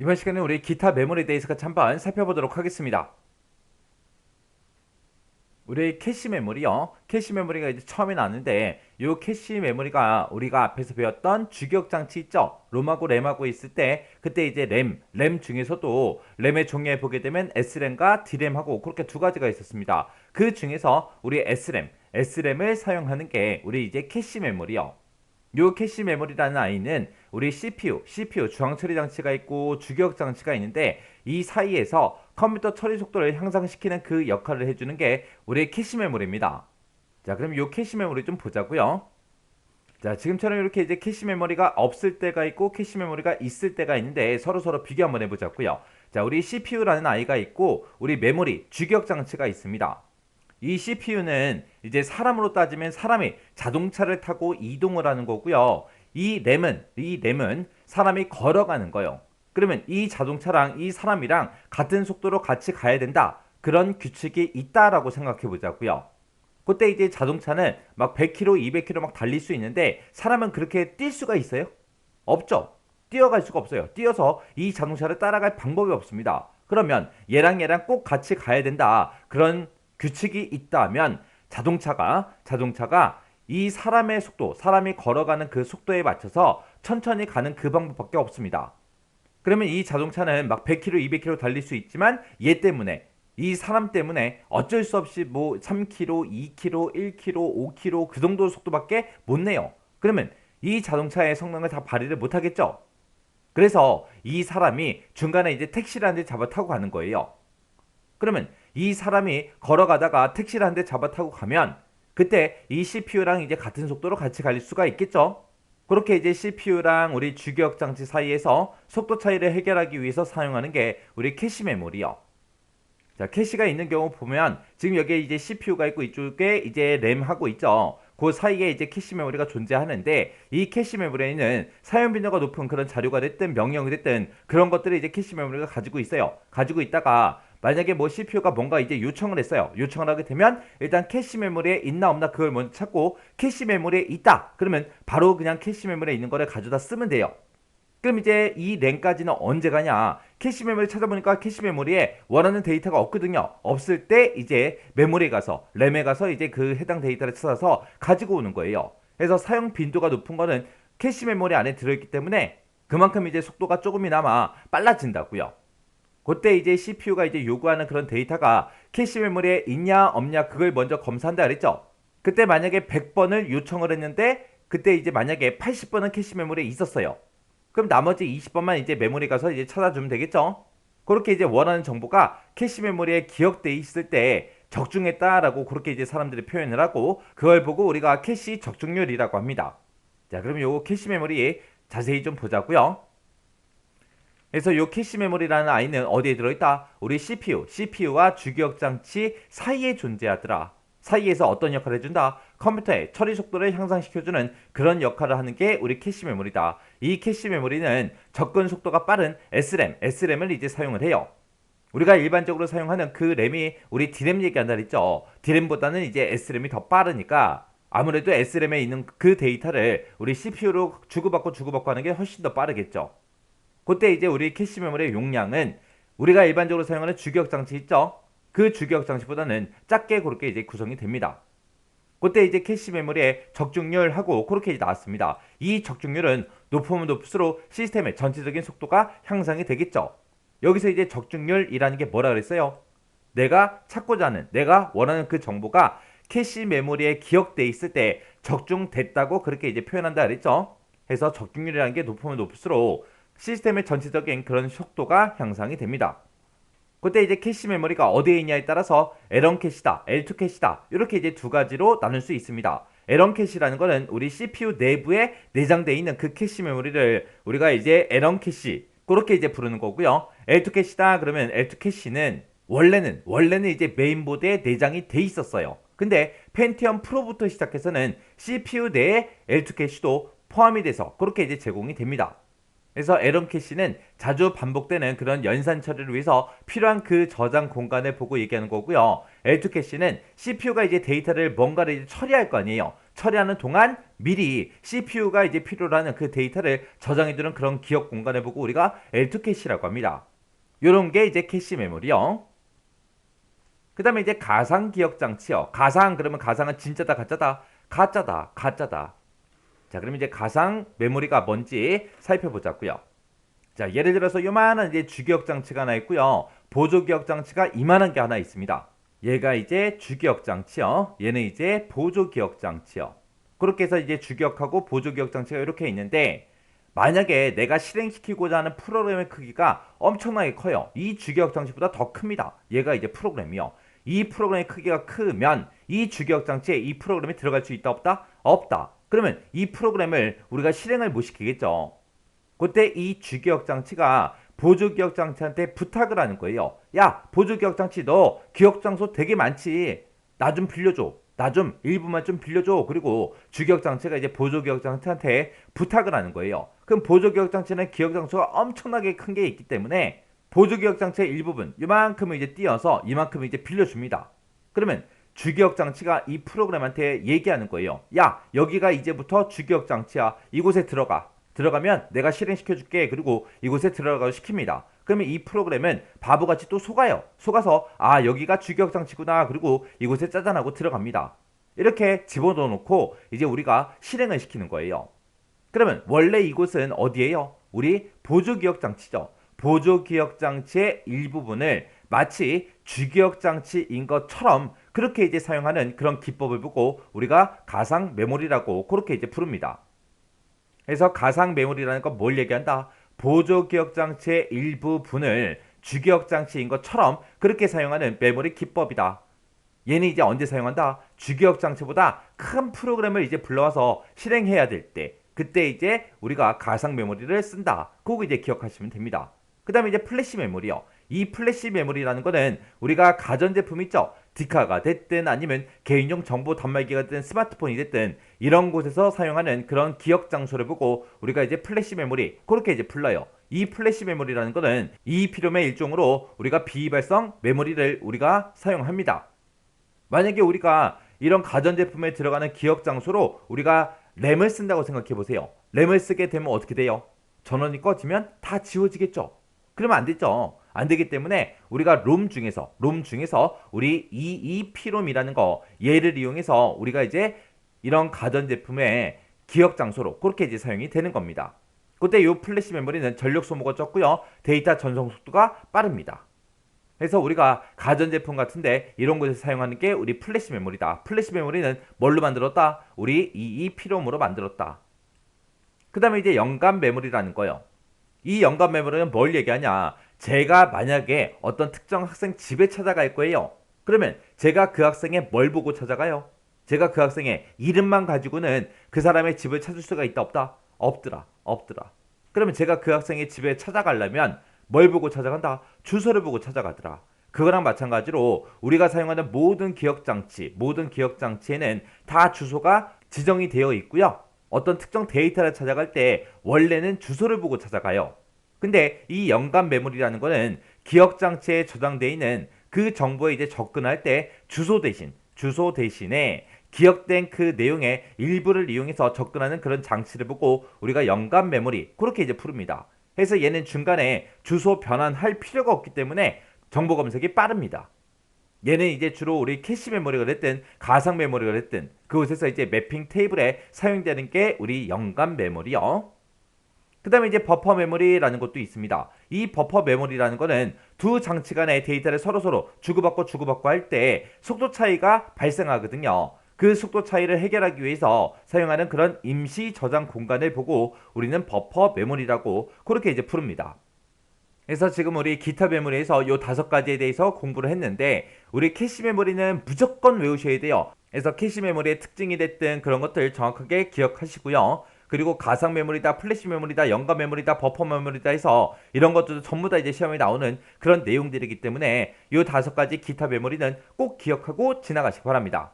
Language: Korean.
이번 시간에 우리 기타 메모리에 대해서 같이 한번 살펴보도록 하겠습니다. 우리 캐시 메모리요. 캐시 메모리가 이제 처음에 나왔는데 이 캐시 메모리가 우리가 앞에서 배웠던 주기억 장치 있죠. 롬하고 램하고 있을 때 그때 이제 램 중에서도 램의 종류에 보게 되면 SRAM과 DRAM하고 그렇게 두 가지가 있었습니다. 그 중에서 우리 SRAM을 사용하는 게 우리 이제 캐시 메모리요. 요 캐시 메모리라는 아이는 우리 CPU 중앙 처리 장치가 있고 주기억 장치가 있는데 이 사이에서 컴퓨터 처리 속도를 향상시키는 그 역할을 해주는 게 우리 캐시 메모리입니다. 자, 그럼 요 캐시 메모리 좀 보자고요. 자, 지금처럼 이렇게 이제 캐시 메모리가 없을 때가 있고 캐시 메모리가 있을 때가 있는데 서로 비교 한번 해보자고요. 자, 우리 CPU라는 아이가 있고 우리 메모리 주기억 장치가 있습니다. 이 CPU는 이제 사람으로 따지면 사람이 자동차를 타고 이동을 하는 거고요. 이 램은 사람이 걸어가는 거예요. 그러면 이 자동차랑 이 사람이랑 같은 속도로 같이 가야 된다. 그런 규칙이 있다라고 생각해 보자고요. 그때 이제 자동차는 막 100km, 200km 막 달릴 수 있는데 사람은 그렇게 뛸 수가 있어요? 없죠. 뛰어갈 수가 없어요. 뛰어서 이 자동차를 따라갈 방법이 없습니다. 그러면 얘랑 꼭 같이 가야 된다. 그런 규칙이 있다면 자동차가 이 사람의 속도, 사람이 걸어가는 그 속도에 맞춰서 천천히 가는 그 방법밖에 없습니다. 그러면 이 자동차는 막 100km, 200km 달릴 수 있지만 이 사람 때문에 어쩔 수 없이 뭐 3km, 2km, 1km, 5km 그 정도 속도밖에 못 내요. 그러면 이 자동차의 성능을 다 발휘를 못 하겠죠. 그래서 이 사람이 중간에 이제 택시를 한 대 잡아 타고 가는 거예요. 그러면 이 사람이 걸어가다가 택시를 한 대 잡아 타고 가면 그때 이 CPU랑 이제 같은 속도로 같이 갈 수가 있겠죠. 그렇게 이제 CPU랑 우리 주기억 장치 사이에서 속도 차이를 해결하기 위해서 사용하는 게 우리 캐시 메모리요. 자, 캐시가 있는 경우 보면 지금 여기에 이제 CPU가 있고 이쪽에 이제 램하고 있죠. 그 사이에 이제 캐시 메모리가 존재하는데 이 캐시 메모리에는 사용 빈도가 높은 그런 자료가 됐든 명령이 됐든 그런 것들을 이제 캐시 메모리가 가지고 있어요. 가지고 있다가 만약에 뭐 CPU가 뭔가 이제 요청을 했어요. 요청을 하게 되면 일단 캐시 메모리에 있나 없나 그걸 먼저 찾고 캐시 메모리에 있다. 그러면 바로 그냥 캐시 메모리에 있는 거를 가져다 쓰면 돼요. 그럼 이제 이 램까지는 언제 가냐? 캐시 메모리 찾아보니까 캐시 메모리에 원하는 데이터가 없거든요. 없을 때 이제 메모리에 가서 램에 가서 이제 그 해당 데이터를 찾아서 가지고 오는 거예요. 그래서 사용 빈도가 높은 거는 캐시 메모리 안에 들어있기 때문에 그만큼 이제 속도가 조금이나마 빨라진다고요. 그때 이제 CPU가 이제 요구하는 그런 데이터가 캐시 메모리에 있냐 없냐 그걸 먼저 검사한다 그랬죠. 그때 만약에 100번을 요청을 했는데 그때 이제 만약에 80번은 캐시 메모리에 있었어요. 그럼 나머지 20번만 이제 메모리 가서 이제 찾아주면 되겠죠. 그렇게 이제 원하는 정보가 캐시 메모리에 기억돼 있을 때 적중했다라고 그렇게 이제 사람들이 표현을 하고 그걸 보고 우리가 캐시 적중률이라고 합니다. 자, 그럼 요 캐시 메모리 자세히 좀 보자고요. 그래서 요 캐시 메모리라는 아이는 어디에 들어있다? 우리 CPU와 주기억 장치 사이에 존재하더라. 사이에서 어떤 역할을 해준다? 컴퓨터의 처리 속도를 향상시켜주는 그런 역할을 하는 게 우리 캐시 메모리다. 이 캐시 메모리는 접근 속도가 빠른 SRAM을 이제 사용을 해요. 우리가 일반적으로 사용하는 그 램이 우리 D램 얘기한다 그랬죠. D램보다는 이제 SRAM이 더 빠르니까 아무래도 SRAM에 있는 그 데이터를 우리 CPU로 주고받고 하는 게 훨씬 더 빠르겠죠. 그때 이제 우리 캐시 메모리의 용량은 우리가 일반적으로 사용하는 주기억 장치 있죠? 그 주기억 장치보다는 작게 그렇게 이제 구성이 됩니다. 그때 이제 캐시 메모리의 적중률하고 그렇게 나왔습니다. 이 적중률은 높으면 높을수록 시스템의 전체적인 속도가 향상이 되겠죠. 여기서 이제 적중률이라는 게 뭐라 그랬어요? 내가 찾고자 하는, 내가 원하는 그 정보가 캐시 메모리에 기억돼 있을 때 적중됐다고 그렇게 이제 표현한다 그랬죠. 그래서 적중률이라는 게 높으면 높을수록 시스템의 전체적인 그런 속도가 향상이 됩니다. 그때 이제 캐시 메모리가 어디에 있냐에 따라서 L1 캐시다, L2 캐시다 이렇게 이제 두 가지로 나눌 수 있습니다. L1 캐시라는 거는 우리 CPU 내부에 내장되어 있는 그 캐시 메모리를 우리가 이제 L1 캐시 그렇게 이제 부르는 거고요. L2 캐시다 그러면 L2 캐시는 원래는 이제 메인보드에 내장이 돼 있었어요. 근데 펜티엄 프로부터 시작해서는 CPU 내에 L2 캐시도 포함이 돼서 그렇게 이제 제공이 됩니다. 그래서 L1 캐시는 자주 반복되는 그런 연산 처리를 위해서 필요한 그 저장 공간을 보고 얘기하는 거고요. L2 캐시는 CPU가 이제 데이터를 뭔가를 이제 처리할 거 아니에요. 처리하는 동안 미리 CPU가 이제 필요로 하는 그 데이터를 저장해두는 그런 기억 공간을 보고 우리가 L2 캐시라고 합니다. 요런 게 이제 캐시 메모리요. 그 다음에 이제 가상 기억 장치요. 가상 그러면 가상은 진짜다 가짜다? 가짜다 가짜다. 자, 그럼 이제 가상 메모리가 뭔지 살펴보자고요. 자, 예를 들어서 요만한 이제 주기억 장치가 하나 있고요. 보조 기억 장치가 이만한 게 하나 있습니다. 얘가 이제 주기억 장치요. 얘는 이제 보조 기억 장치요. 그렇게 해서 이제 주기억하고 보조 기억 장치가 이렇게 있는데 만약에 내가 실행시키고자 하는 프로그램의 크기가 엄청나게 커요. 이 주기억 장치보다 더 큽니다. 얘가 이제 프로그램이요. 이 프로그램의 크기가 크면 이 주기억 장치에 이 프로그램이 들어갈 수 있다 없다? 없다. 그러면 이 프로그램을 우리가 실행을 못 시키겠죠. 그때 이 주기억 장치가 보조기억 장치한테 부탁을 하는 거예요. 야, 보조기억 장치 너 기억 장소 되게 많지. 나 좀 빌려줘. 나 좀 일부만 좀 빌려줘. 그리고 주기억 장치가 이제 보조기억 장치한테 부탁을 하는 거예요. 그럼 보조기억 장치는 기억 장소가 엄청나게 큰 게 있기 때문에 보조기억 장치의 일부분 이만큼을 이제 띄어서 이만큼을 이제 빌려줍니다. 그러면 주기억 장치가 이 프로그램한테 얘기하는 거예요. 야, 여기가 이제부터 주기억 장치야. 이곳에 들어가. 들어가면 내가 실행시켜줄게. 그리고 이곳에 들어가서 시킵니다. 그러면 이 프로그램은 바보같이 또 속아요. 속아서 아, 여기가 주기억 장치구나. 그리고 이곳에 짜잔하고 들어갑니다. 이렇게 집어넣어 놓고 이제 우리가 실행을 시키는 거예요. 그러면 원래 이곳은 어디예요? 우리 보조기억 장치죠. 보조기억 장치의 일부분을 마치 주기억 장치인 것처럼 그렇게 이제 사용하는 그런 기법을 보고 우리가 가상 메모리라고 그렇게 이제 부릅니다. 그래서 가상 메모리라는 건 뭘 얘기한다? 보조기억 장치의 일부분을 주기억 장치인 것처럼 그렇게 사용하는 메모리 기법이다. 얘는 이제 언제 사용한다? 주기억 장치보다 큰 프로그램을 이제 불러와서 실행해야 될 때, 그때 이제 우리가 가상 메모리를 쓴다. 그거 이제 기억하시면 됩니다. 그 다음에 이제 플래시 메모리요. 이 플래시 메모리라는 거는 우리가 가전제품 있죠? 디카가 됐든 아니면 개인용 정보 단말기가 됐든 스마트폰이 됐든 이런 곳에서 사용하는 그런 기억 장소를 보고 우리가 이제 플래시 메모리 그렇게 이제 불러요. 이 플래시 메모리라는 거는 EEPROM의 일종으로 우리가 비발성 메모리를 우리가 사용합니다. 만약에 우리가 이런 가전제품에 들어가는 기억 장소로 우리가 램을 쓴다고 생각해 보세요. 램을 쓰게 되면 어떻게 돼요? 전원이 꺼지면 다 지워지겠죠. 그러면 안 되죠. 안 되기 때문에 우리가 롬 중에서 우리 EEPROM이라는 거 얘를 이용해서 우리가 이제 이런 가전제품의 기억 장소로 그렇게 이제 사용이 되는 겁니다. 그때 이 플래시 메모리는 전력 소모가 적고요. 데이터 전송 속도가 빠릅니다. 그래서 우리가 가전제품 같은데 이런 곳에서 사용하는 게 우리 플래시 메모리다. 플래시 메모리는 뭘로 만들었다? 우리 EEPROM으로 만들었다. 그 다음에 이제 연관 메모리라는 거요. 이 연관 메모리는 뭘 얘기하냐? 제가 만약에 어떤 특정 학생 집에 찾아갈 거예요. 그러면 제가 그 학생의 뭘 보고 찾아가요? 제가 그 학생의 이름만 가지고는 그 사람의 집을 찾을 수가 있다 없다? 없더라. 그러면 제가 그 학생의 집에 찾아가려면 뭘 보고 찾아간다? 주소를 보고 찾아가더라. 그거랑 마찬가지로 우리가 사용하는 모든 기억장치에는 다 주소가 지정이 되어 있고요. 어떤 특정 데이터를 찾아갈 때 원래는 주소를 보고 찾아가요. 근데 이 연관 메모리라는 거는 기억장치에 저장되어 있는 그 정보에 이제 접근할 때 주소 대신에 기억된 그 내용의 일부를 이용해서 접근하는 그런 장치를 보고 우리가 연관 메모리 그렇게 이제 부릅니다. 그래서 얘는 중간에 주소 변환할 필요가 없기 때문에 정보 검색이 빠릅니다. 얘는 이제 주로 우리 캐시 메모리가 됐든 가상 메모리가 됐든 그곳에서 이제 매핑 테이블에 사용되는 게 우리 연관 메모리요. 그 다음에 이제 버퍼 메모리라는 것도 있습니다. 이 버퍼 메모리라는 거는 두 장치 간의 데이터를 서로 주고받고 할 때 속도 차이가 발생하거든요. 그 속도 차이를 해결하기 위해서 사용하는 그런 임시 저장 공간을 보고 우리는 버퍼 메모리라고 그렇게 이제 부릅니다. 그래서 지금 우리 기타 메모리에서 이 5가지에 대해서 공부를 했는데 우리 캐시 메모리는 무조건 외우셔야 돼요. 그래서 캐시 메모리의 특징이 됐든 그런 것들 정확하게 기억하시고요. 그리고 가상 메모리다, 플래시 메모리다, 연관 메모리다, 버퍼 메모리다 해서 이런 것들도 전부 다 이제 시험에 나오는 그런 내용들이기 때문에 이 5가지 기타 메모리는 꼭 기억하고 지나가시기 바랍니다.